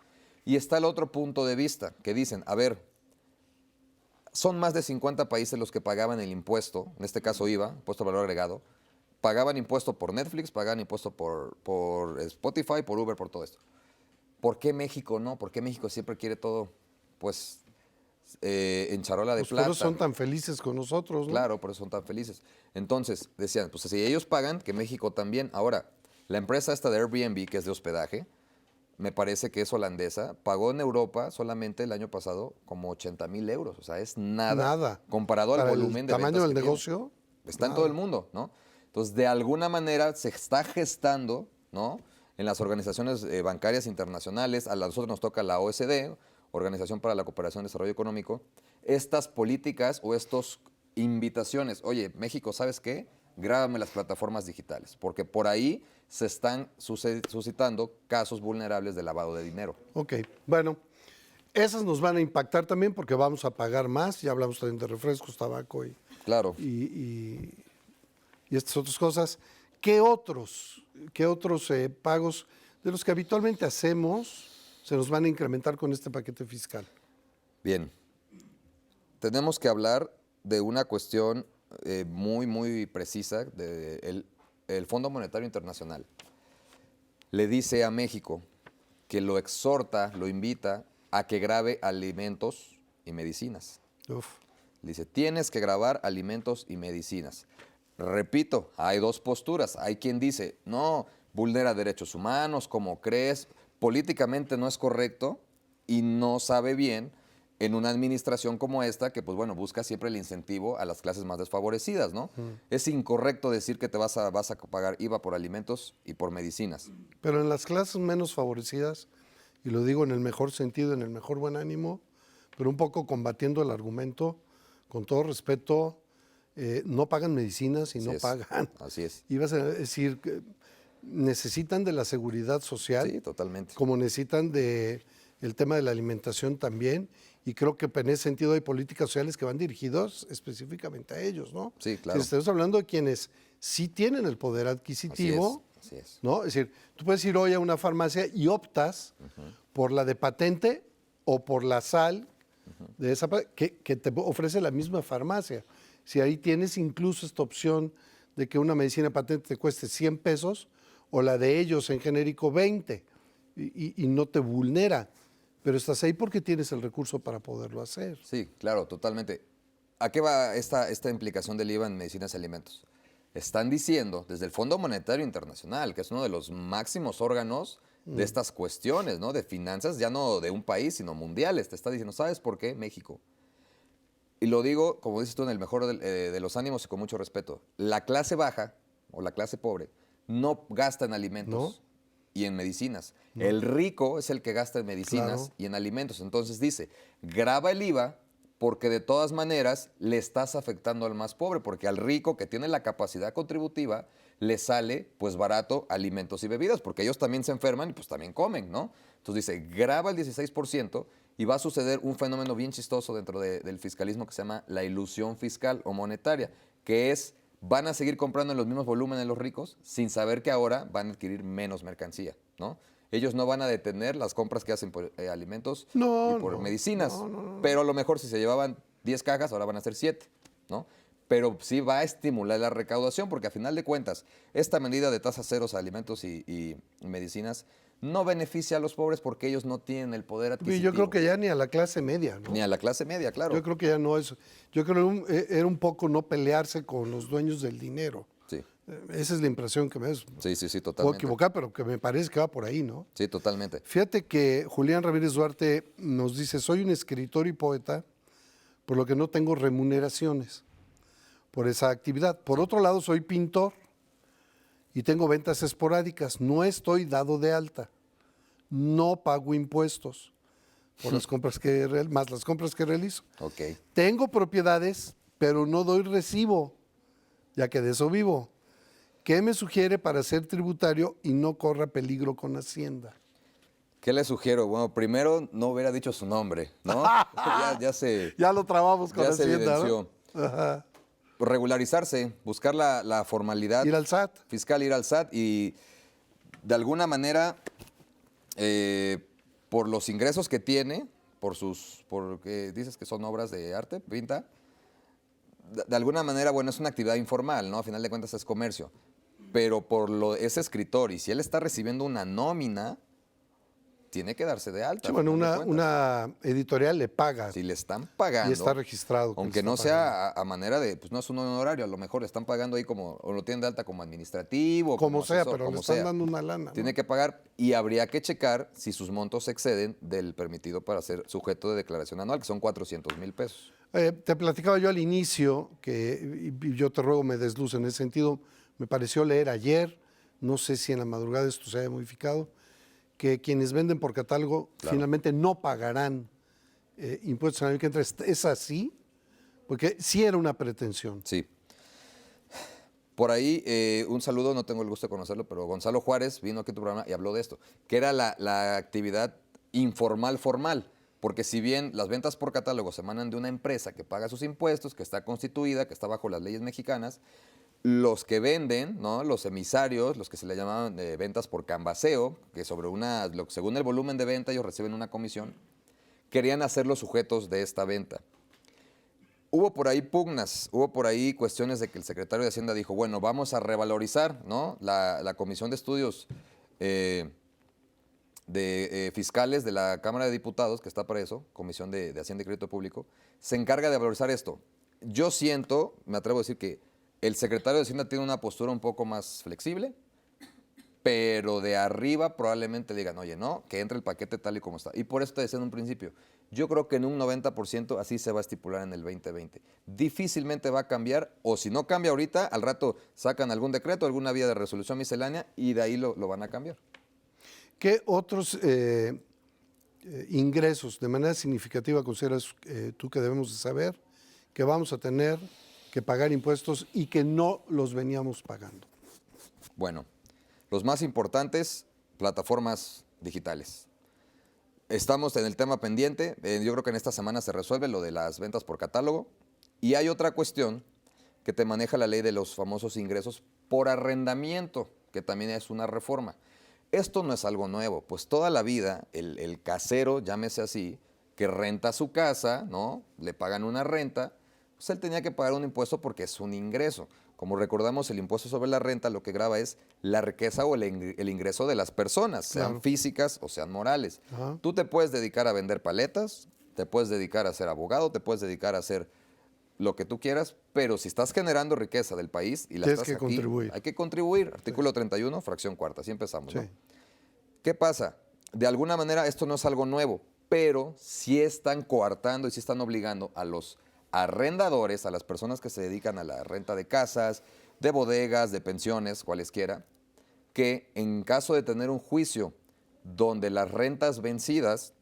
Y está el otro punto de vista, que dicen, a ver, son más de 50 países los que pagaban el impuesto, en este caso IVA, impuesto al valor agregado, pagaban impuesto por Netflix, pagaban impuesto por Spotify, por Uber, por todo esto. ¿Por qué México no? ¿Por qué México siempre quiere todo, pues, en charola de Pues por plata? eso son tan felices con nosotros, ¿no? Claro, por eso son tan felices. Entonces, decían, pues si ellos pagan, que México también. Ahora, la empresa esta de Airbnb, que es de hospedaje, me parece que es holandesa, pagó en Europa solamente el año pasado como 80,000 euros. O sea, es nada, comparado al Para el volumen de tamaño ventas del que tiene. negocio. Está en nada. todo el mundo, ¿no? Entonces, de alguna manera se está gestando, ¿no? En las organizaciones bancarias internacionales, a nosotros nos toca la OSD, Organización para la Cooperación y Desarrollo Económico, estas políticas o estas invitaciones. Oye, México, ¿sabes qué? Grábame las plataformas digitales, porque por ahí se están suscitando casos vulnerables de lavado de dinero. Ok, bueno, esas nos van a impactar también porque vamos a pagar más. Ya hablamos también de refrescos, tabaco Claro. y estas otras cosas. ¿Qué otros pagos de los que habitualmente hacemos se nos van a incrementar con este paquete fiscal? Bien. Tenemos que hablar de una cuestión muy, muy precisa. El Fondo Monetario Internacional le dice a México que lo exhorta, lo invita a que grave alimentos y medicinas. Uf. Le dice, tienes que grabar alimentos y medicinas. Repito, hay 2 posturas. Hay quien dice, no, vulnera derechos humanos, ¿cómo crees? Políticamente no es correcto y no sabe bien en una administración como esta que, pues bueno, busca siempre el incentivo a las clases más desfavorecidas, ¿no? Es incorrecto decir que vas a pagar IVA por alimentos y por medicinas. Pero en las clases menos favorecidas, y lo digo en el mejor sentido, en el mejor buen ánimo, pero un poco combatiendo el argumento, con todo respeto, no pagan medicinas y Así no es, pagan. Así es. Ibas a decir que necesitan de la seguridad social, Sí, totalmente. como necesitan de el tema de la alimentación también, y creo que en ese sentido hay políticas sociales que van dirigidos específicamente a ellos, ¿no? Sí, claro. Si estamos hablando de quienes sí tienen el poder adquisitivo, Así es. ¿no? Es decir, tú puedes ir hoy a una farmacia y optas por la de patente o por la sal de esa que te ofrece la misma farmacia. Si ahí tienes incluso esta opción de que una medicina patente te cueste 100 pesos o la de ellos en genérico 20 y no te vulnera, pero estás ahí porque tienes el recurso para poderlo hacer. Sí, claro, totalmente. ¿A qué va esta implicación del IVA en medicinas y alimentos? Están diciendo desde el Fondo Monetario Internacional, que es uno de los máximos órganos de estas cuestiones, ¿no? De finanzas, ya no de un país, sino mundiales. Te está diciendo, ¿sabes por qué? México. Y lo digo, como dices tú, en el mejor de los ánimos y con mucho respeto. La clase baja o la clase pobre no gasta en alimentos y en medicinas. El rico es el que gasta en medicinas y en alimentos. Entonces dice, graba el IVA porque de todas maneras le estás afectando al más pobre, porque al rico que tiene la capacidad contributiva le sale pues barato alimentos y bebidas, porque ellos también se enferman y pues también comen, ¿no? Entonces dice, graba el 16% y va a suceder un fenómeno bien chistoso dentro del fiscalismo que se llama la ilusión fiscal o monetaria, que es, van a seguir comprando en los mismos volúmenes los ricos sin saber que ahora van a adquirir menos mercancía, ¿no? Ellos no van a detener las compras que hacen por alimentos y por medicinas, pero a lo mejor si se llevaban 10 cajas, ahora van a ser 7, ¿no? Pero sí va a estimular la recaudación, porque a final de cuentas, esta medida de tasas ceros a alimentos y medicinas no beneficia a los pobres porque ellos no tienen el poder adquisitivo. Y yo creo que ya ni a la clase media, ¿no? Ni a la clase media, claro. Yo creo que ya no es. Yo creo que era un poco no pelearse con los dueños del dinero. Sí. Esa es la impresión que me es. Sí, totalmente. Puedo equivocar, pero que me parece que va por ahí, ¿no? Sí, totalmente. Fíjate que Julián Ramírez Duarte nos dice, soy un escritor y poeta, por lo que no tengo remuneraciones por esa actividad. Por otro lado, soy pintor y tengo ventas esporádicas. No estoy dado de alta. No pago impuestos por las compras más las compras que realizo. Ok. Tengo propiedades, pero no doy recibo, ya que de eso vivo. ¿Qué me sugiere para ser tributario y no corra peligro con Hacienda? ¿Qué le sugiero? Bueno, primero no hubiera dicho su nombre, ¿no? Ya lo trabamos con ya se Hacienda, evidenció. ¿no? Ajá. Regularizarse, buscar la formalidad. Ir al SAT. Fiscal, ir al SAT y de alguna manera, por los ingresos que tiene, porque dices que son obras de arte, pinta, de alguna manera, bueno, es una actividad informal, ¿no? A final de cuentas es comercio. Pero es escritor y si él está recibiendo una nómina, tiene que darse de alta. Sí, bueno, una editorial le paga. Si le están pagando. Y está registrado. Aunque no sea a manera de, pues no es un honorario, a lo mejor le están pagando ahí como, o lo tienen de alta como administrativo. Como sea, asesor, pero como le están sea. dando una lana. Tiene ¿no? que pagar y habría que checar si sus montos exceden del permitido para ser sujeto de declaración anual, que son 400,000 pesos. Te platicaba yo al inicio, y yo te ruego me desluce en ese sentido, me pareció leer ayer, no sé si en la madrugada esto se haya modificado, que quienes venden por catálogo finalmente no pagarán impuestos en el año que entra. ¿Es así? Porque sí era una pretensión. Sí. Por ahí, un saludo, no tengo el gusto de conocerlo, pero Gonzalo Juárez vino aquí a tu programa y habló de esto, que era la actividad informal formal. Porque si bien las ventas por catálogo se emanan de una empresa que paga sus impuestos, que está constituida, que está bajo las leyes mexicanas, los que venden, ¿no? Los emisarios, los que se le llamaban ventas por canvaseo, que según el volumen de venta ellos reciben una comisión, querían hacerlos sujetos de esta venta. Hubo por ahí pugnas, hubo por ahí cuestiones de que el secretario de Hacienda dijo, bueno, vamos a revalorizar, ¿no? La Comisión de Estudios Fiscales de la Cámara de Diputados, que está para eso, Comisión de Hacienda y Crédito Público, se encarga de valorizar esto. Yo siento, me atrevo a decir que el secretario de Hacienda tiene una postura un poco más flexible, pero de arriba probablemente digan, oye, no, que entre el paquete tal y como está. Y por eso te decía en un principio, yo creo que en un 90% así se va a estipular en el 2020. Difícilmente va a cambiar, o si no cambia ahorita, al rato sacan algún decreto, alguna vía de resolución miscelánea y de ahí lo van a cambiar. ¿Qué otros ingresos de manera significativa consideras tú que debemos de saber que vamos a tener que pagar impuestos y que no los veníamos pagando? Bueno, los más importantes, plataformas digitales. Estamos en el tema pendiente, yo creo que en esta semana se resuelve lo de las ventas por catálogo y hay otra cuestión que te maneja la ley de los famosos ingresos por arrendamiento, que también es una reforma. Esto no es algo nuevo, pues toda la vida el casero, llámese así, que renta su casa, ¿no? Le pagan una renta, pues él tenía que pagar un impuesto porque es un ingreso. Como recordamos, el impuesto sobre la renta lo que grava es la riqueza o el ingreso de las personas, sean Claro. físicas o sean morales. Ajá. Tú te puedes dedicar a vender paletas, te puedes dedicar a ser abogado, te puedes dedicar a hacer lo que tú quieras, pero si estás generando riqueza del país y la Tienes estás que aquí, contribuir. hay que contribuir. Artículo 31, fracción cuarta, así empezamos, ¿no? Sí. ¿Qué pasa? De alguna manera esto no es algo nuevo, pero sí están coartando y sí están obligando a los arrendadores, a las personas que se dedican a la renta de casas, de bodegas, de pensiones, cualesquiera, que en caso de tener un juicio donde las rentas vencidas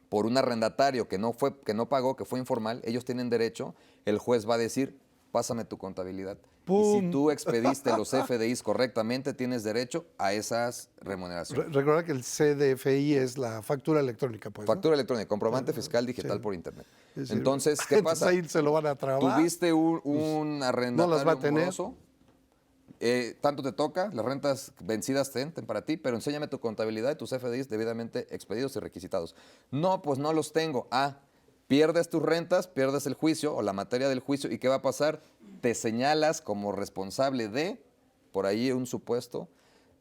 por un arrendatario que no pagó, que fue informal, ellos tienen derecho, el juez va a decir, pásame tu contabilidad. Y si ¡Pum! tú expediste los FDIs correctamente, tienes derecho a esas remuneraciones. Recuerda que el CDFI es la factura electrónica, pues, ¿no? Factura electrónica, comprobante fiscal digital sí. por internet. Es decir, Entonces, ¿qué pasa? ahí se lo van a trabar. Tuviste un arrendatario no las va a tener. moroso, tanto te toca, las rentas vencidas ten para ti, pero enséñame tu contabilidad y tus FDIs debidamente expedidos y requisitados. No, pues no los tengo. Pierdes tus rentas, pierdes el juicio o la materia del juicio, ¿y qué va a pasar? Te señalas como responsable de, por ahí un supuesto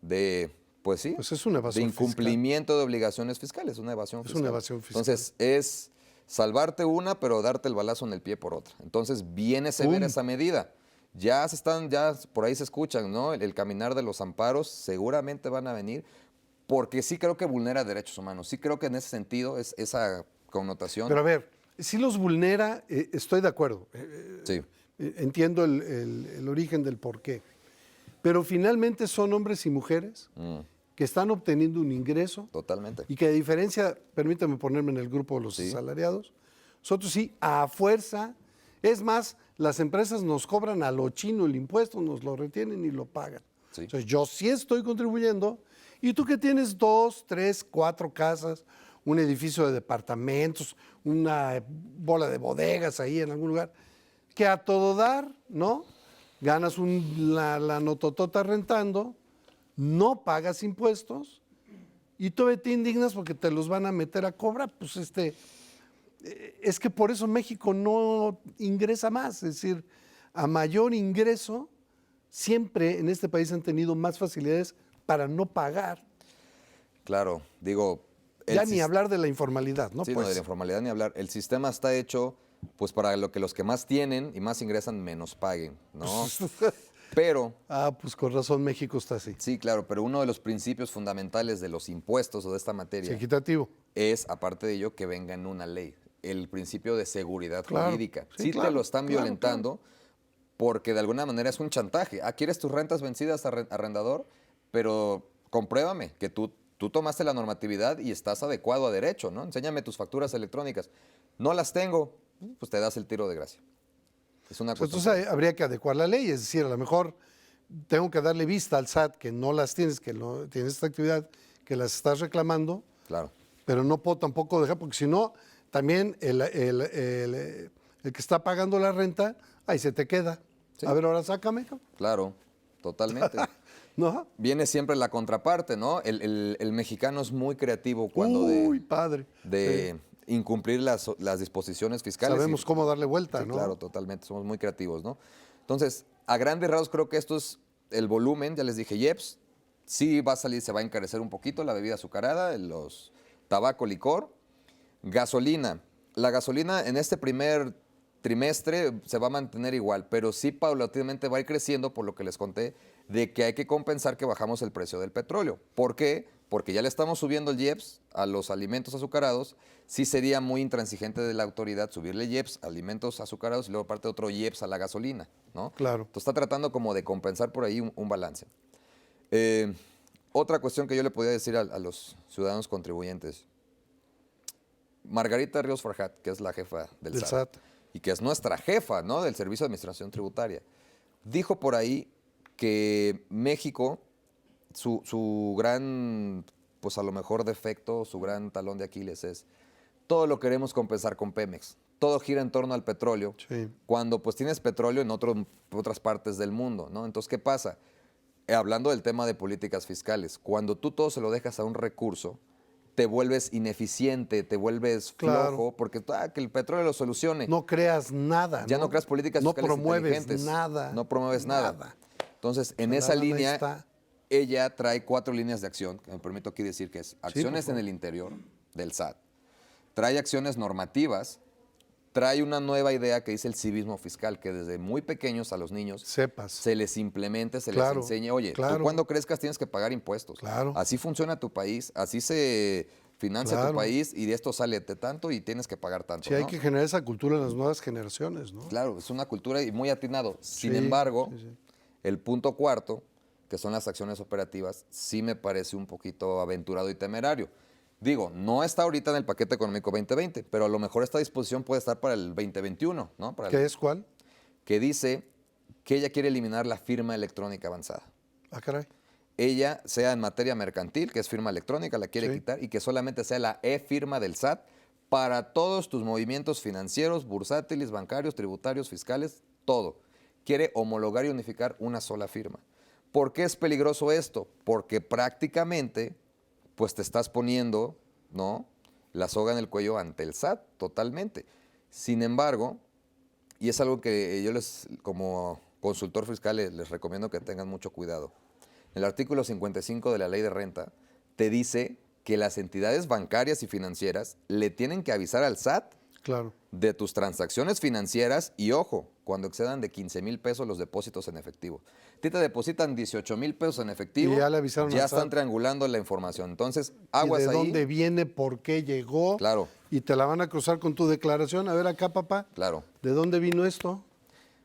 de, pues sí, Pues es una evasión de incumplimiento de obligaciones fiscales, una evasión Es fiscal. una evasión fiscal. Entonces, es salvarte una, pero darte el balazo en el pie por otra. Entonces, viene severa esa medida. Ya por ahí se escuchan, ¿no? El caminar de los amparos seguramente van a venir, porque sí creo que vulnera derechos humanos. Sí creo que en ese sentido es esa connotación. Pero a ver, si los vulnera, estoy de acuerdo. Sí, Entiendo el origen del porqué. Pero finalmente son hombres y mujeres que están obteniendo un ingreso totalmente. y que a diferencia, permítame ponerme en el grupo de los Sí. asalariados, nosotros sí, a fuerza, es más, las empresas nos cobran a lo chino el impuesto, nos lo retienen y lo pagan. Sí. Entonces yo sí estoy contribuyendo y tú que tienes 2, 3, 4 casas, un edificio de departamentos, una bola de bodegas ahí en algún lugar, que a todo dar, ¿no? Ganas la nototota rentando, no pagas impuestos y todavía te indignas porque te los van a meter a cobrar. Pues es que por eso México no ingresa más. Es decir, a mayor ingreso, siempre en este país han tenido más facilidades para no pagar. Claro, digo... Ya ni hablar de la informalidad, ¿no? Sí, Pues, no, de la informalidad ni hablar. El sistema está hecho pues para lo que los que más tienen y más ingresan menos paguen, ¿no? Pero, pues con razón México está así. sí, claro, pero uno de los principios fundamentales de los impuestos o de esta Sí, materia equitativo. es, aparte de ello, que venga en una ley. El principio de seguridad Claro, jurídica. sí, Sí, claro, te lo están claro, violentando porque de alguna manera es un chantaje. ¿Quieres tus rentas vencidas, arrendador? Pero compruébame que tú tomaste la normatividad y estás adecuado a derecho, ¿no? Enséñame tus facturas electrónicas. No las tengo, pues te das el tiro de gracia. Es una cuestión. Entonces habría que adecuar la ley, es decir, a lo mejor tengo que darle vista al SAT que no las tienes, que no tienes esta actividad, que las estás reclamando, Claro. pero no puedo tampoco dejar, porque si no, también el que está pagando la renta, ahí se te queda. Sí. A ver, ahora sácame, Claro, totalmente. ¿no? Viene siempre la contraparte, ¿no? El mexicano es muy creativo cuando Uy, padre. de incumplir las disposiciones fiscales. Sabemos cómo darle vuelta, Sí, ¿no? claro, totalmente. Somos muy creativos, ¿no? Entonces, a grandes rasgos creo que esto es el volumen. Ya les dije, IEPS, sí va a salir, se va a encarecer un poquito la bebida azucarada, los tabaco, licor. Gasolina. La gasolina en este primer trimestre se va a mantener igual, pero sí paulatinamente va a ir creciendo, por lo que les conté, de que hay que compensar que bajamos el precio del petróleo. ¿Por qué? Porque ya le estamos subiendo el IEPS a los alimentos azucarados. Sí sería muy intransigente de la autoridad subirle IEPS a alimentos azucarados y luego aparte otro IEPS a la gasolina, ¿no? Claro. Entonces está tratando como de compensar por ahí un balance. Otra cuestión que yo le podría decir a los ciudadanos contribuyentes. Margarita Ríos Farjat, que es la jefa del SAT, y que es nuestra jefa, ¿no?, del Servicio de Administración Tributaria, dijo por ahí que México, su gran, pues a lo mejor defecto, su gran talón de Aquiles es, todo lo queremos compensar con Pemex. Todo gira en torno al petróleo, Sí. cuando pues tienes petróleo en otras partes del mundo, ¿no? Entonces, ¿qué pasa? Hablando del tema de políticas fiscales, cuando tú todo se lo dejas a un recurso, te vuelves ineficiente, te vuelves Claro. flojo, porque que el petróleo lo solucione. No creas nada. Ya no creas políticas no fiscales promueves inteligentes. nada. No promueves nada. Entonces, en La esa lana ahí línea, está. ella trae 4 líneas de acción, que me permito aquí decir que es por acciones en favor. el interior del SAT, trae acciones normativas, trae una nueva idea que dice el civismo fiscal, que desde muy pequeños a los niños Sepas. se les implemente, se Claro, les enseñe, oye, claro. tú cuando crezcas tienes que pagar impuestos. Claro. Así funciona tu país, así se financia Claro. tu país y de esto sale de tanto y tienes que pagar tanto. Sí, hay ¿no? que generar esa cultura en las nuevas generaciones, ¿no? Claro, es una cultura y muy atinado. Sin Sí, embargo, sí, sí. el punto cuarto, que son las acciones operativas, sí me parece un poquito aventurado y temerario. Digo, no está ahorita en el paquete económico 2020, pero a lo mejor esta disposición puede estar para el 2021, ¿no? ¿Qué es cuál? Que dice que ella quiere eliminar la firma electrónica avanzada. Ah, caray. Ella, sea en materia mercantil, que es firma electrónica, la quiere Sí. quitar y que solamente sea la e-firma del SAT para todos tus movimientos financieros, bursátiles, bancarios, tributarios, fiscales, todo. Quiere homologar y unificar una sola firma. ¿Por qué es peligroso esto? Porque prácticamente, pues te estás poniendo, ¿no?, la soga en el cuello ante el SAT, totalmente. Sin embargo, y es algo que yo como consultor fiscal, les recomiendo que tengan mucho cuidado. El artículo 55 de la Ley de Renta te dice que las entidades bancarias y financieras le tienen que avisar al SAT Claro. de tus transacciones financieras y, ojo, cuando excedan de 15,000 pesos los depósitos en efectivo. A ti te depositan 18,000 pesos en efectivo, Y ya le avisaron ya al están SAT. triangulando la información. Entonces, ¿Y aguas de ahí. dónde viene? ¿Por qué llegó? Claro. Y te la van a cruzar con tu declaración. A ver acá, papá. Claro. ¿De dónde vino esto?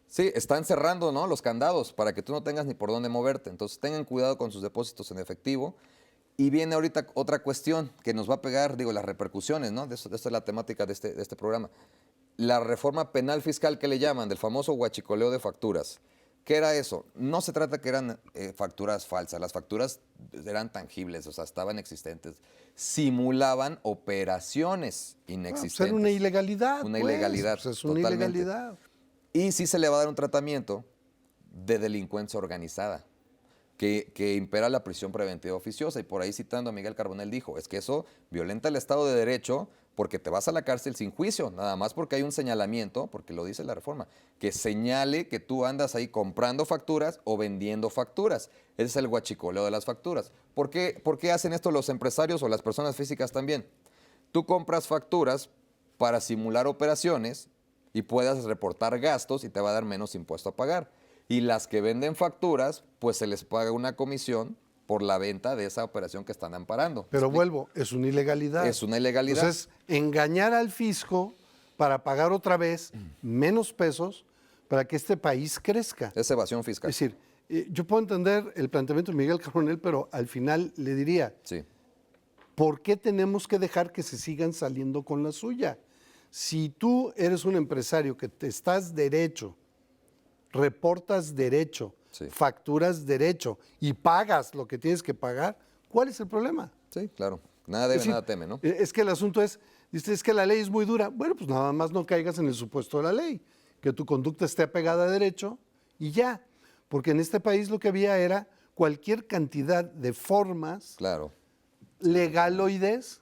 Sí, están cerrando, ¿no?, los candados para que tú no tengas ni por dónde moverte. Entonces, tengan cuidado con sus depósitos en efectivo. Y viene ahorita otra cuestión que nos va a pegar, digo, las repercusiones, ¿no? De esto es la temática de este programa. La reforma penal fiscal que le llaman, del famoso huachicoleo de facturas. ¿Qué era eso? No se trata que eran facturas falsas, las facturas eran tangibles, o sea, estaban existentes. Simulaban operaciones inexistentes. Era una ilegalidad. Una pues. ilegalidad, Pues es una totalmente. ilegalidad. Y sí se le va a dar un tratamiento de delincuencia organizada, que impera la prisión preventiva oficiosa. Y por ahí, citando a Miguel Carbonell, dijo, es que eso violenta el Estado de Derecho porque te vas a la cárcel sin juicio, nada más porque hay un señalamiento, porque lo dice la reforma, que señale que tú andas ahí comprando facturas o vendiendo facturas. Ese es el huachicoleo de las facturas. ¿Por qué hacen esto los empresarios o las personas físicas también? Tú compras facturas para simular operaciones y puedas reportar gastos y te va a dar menos impuesto a pagar. Y las que venden facturas, pues se les paga una comisión por la venta de esa operación que están amparando. Pero ¿Me explico? vuelvo, es una ilegalidad. Es una ilegalidad. Entonces, engañar al fisco para pagar otra vez menos pesos para que este país crezca. Es evasión fiscal. Es decir, yo puedo entender el planteamiento de Miguel Carbonell, pero al final le diría, Sí, ¿por qué tenemos que dejar que se sigan saliendo con la suya? Si tú eres un empresario que te estás derecho, reportas derecho, Sí. facturas derecho y pagas lo que tienes que pagar, ¿cuál es el problema? sí, claro. Nada debe, Es decir, nada teme, ¿no? Es que el asunto es, dices, es que la ley es muy dura. Bueno, pues nada más no caigas en el supuesto de la ley, que tu conducta esté apegada a derecho y ya. Porque en este país lo que había era cualquier cantidad de formas Claro, legaloides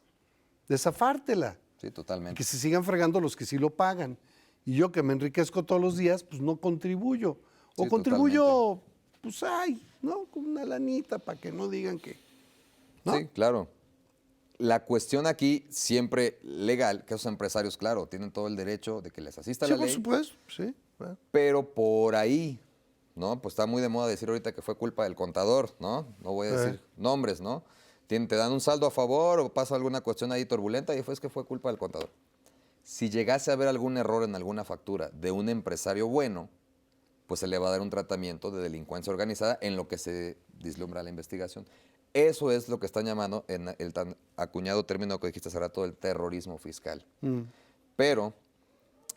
de zafártela. sí, Y totalmente. que se sigan fregando los que sí lo pagan. Y yo que me enriquezco todos los días, pues no contribuyo. O Sí, contribuyo, pues ay, ¿no? Con una lanita para que no digan que... ¿no? Sí, claro. La cuestión aquí, siempre legal, que esos empresarios, claro, tienen todo el derecho de que les asista Sí, la por ley, supuesto, sí. Claro. pero por ahí, ¿no? Pues está muy de moda decir ahorita que fue culpa del contador, ¿no? No voy a decir nombres, ¿no? Te dan un saldo a favor o pasa alguna cuestión ahí turbulenta y que fue culpa del contador. Si llegase a haber algún error en alguna factura de un empresario bueno, pues se le va a dar un tratamiento de delincuencia organizada en lo que se vislumbra la investigación. Eso es lo que están llamando en el tan acuñado término que dijiste hace rato, el terrorismo fiscal. Pero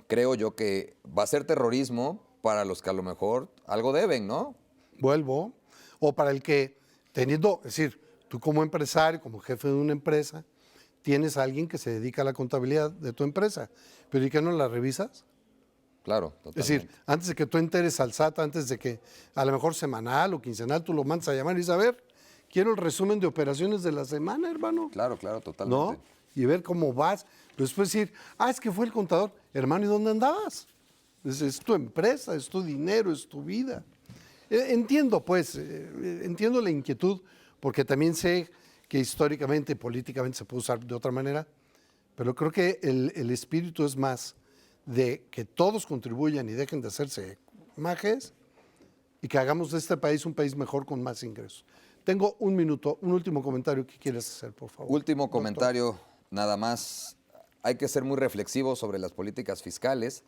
creo yo que va a ser terrorismo para los que a lo mejor algo deben, ¿no? Vuelvo. O para el que, teniendo, es decir, tú como empresario, como jefe de una empresa, tienes a alguien que se dedica a la contabilidad de tu empresa, pero ¿y qué no la revisas? Claro, Es totalmente. decir, antes de que tú enteres al SAT, antes de que a lo mejor semanal o quincenal tú lo mandas a llamar y dices, a ver, quiero el resumen de operaciones de la semana, hermano. Claro, claro, totalmente. ¿No? Y ver cómo vas. Después decir, es que fue el contador. Hermano, ¿y dónde andabas? Es tu empresa, es tu dinero, es tu vida. Entiendo, pues, entiendo la inquietud, porque también sé que históricamente, políticamente se puede usar de otra manera, pero creo que el espíritu es más de que todos contribuyan y dejen de hacerse majes y que hagamos de este país un país mejor con más ingresos. Tengo un minuto, un último comentario que quieres hacer, por favor. Último doctor. comentario, nada más. Hay que ser muy reflexivos sobre las políticas fiscales.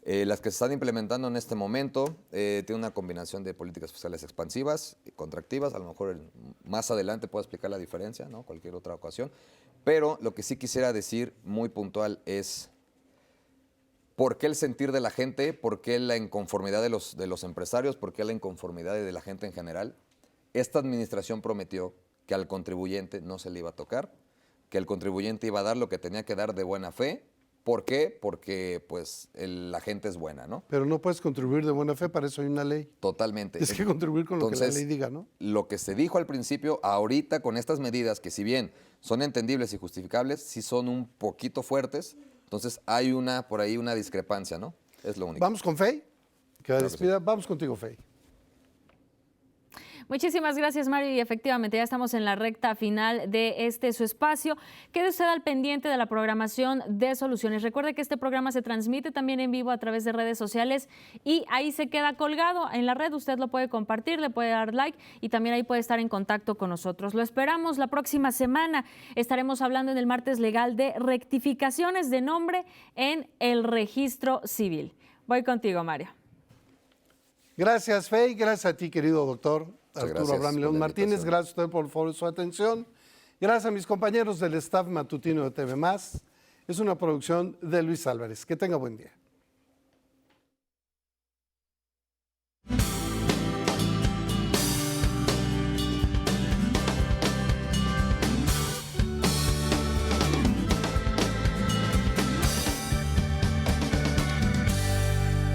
Las que se están implementando en este momento tienen una combinación de políticas fiscales expansivas y contractivas. A lo mejor más adelante puedo explicar la diferencia, ¿no? Cualquier otra ocasión. Pero lo que sí quisiera decir muy puntual es por qué el sentir de la gente, por qué la inconformidad de los empresarios, por qué la inconformidad de la gente en general. Esta administración prometió que al contribuyente no se le iba a tocar, que el contribuyente iba a dar lo que tenía que dar de buena fe. ¿Por qué? Porque pues la gente es buena, ¿no? Pero no puedes contribuir de buena fe, para eso hay una ley. Totalmente. Tienes que contribuir con lo que la ley diga, ¿no? Lo que se dijo al principio, ahorita con estas medidas, que si bien son entendibles y justificables, sí son un poquito fuertes, entonces hay por ahí una discrepancia, ¿no? Es lo único. Vamos con Fey, que Claro que despida. Vamos contigo, Fey. Muchísimas gracias, Mario, y efectivamente ya estamos en la recta final de su espacio. Quede usted al pendiente de la programación de Soluciones. Recuerde que este programa se transmite también en vivo a través de redes sociales y ahí se queda colgado en la red. Usted lo puede compartir, le puede dar like y también ahí puede estar en contacto con nosotros. Lo esperamos la próxima semana. Estaremos hablando en el martes legal de rectificaciones de nombre en el registro civil. Voy contigo, Mario. Gracias, Fey. Gracias a ti, querido doctor Arturo gracias Abraham por León la Martínez. invitación. Gracias a usted por su atención. Gracias a mis compañeros del staff matutino de TV+. Es una producción de Luis Álvarez. Que tenga buen día.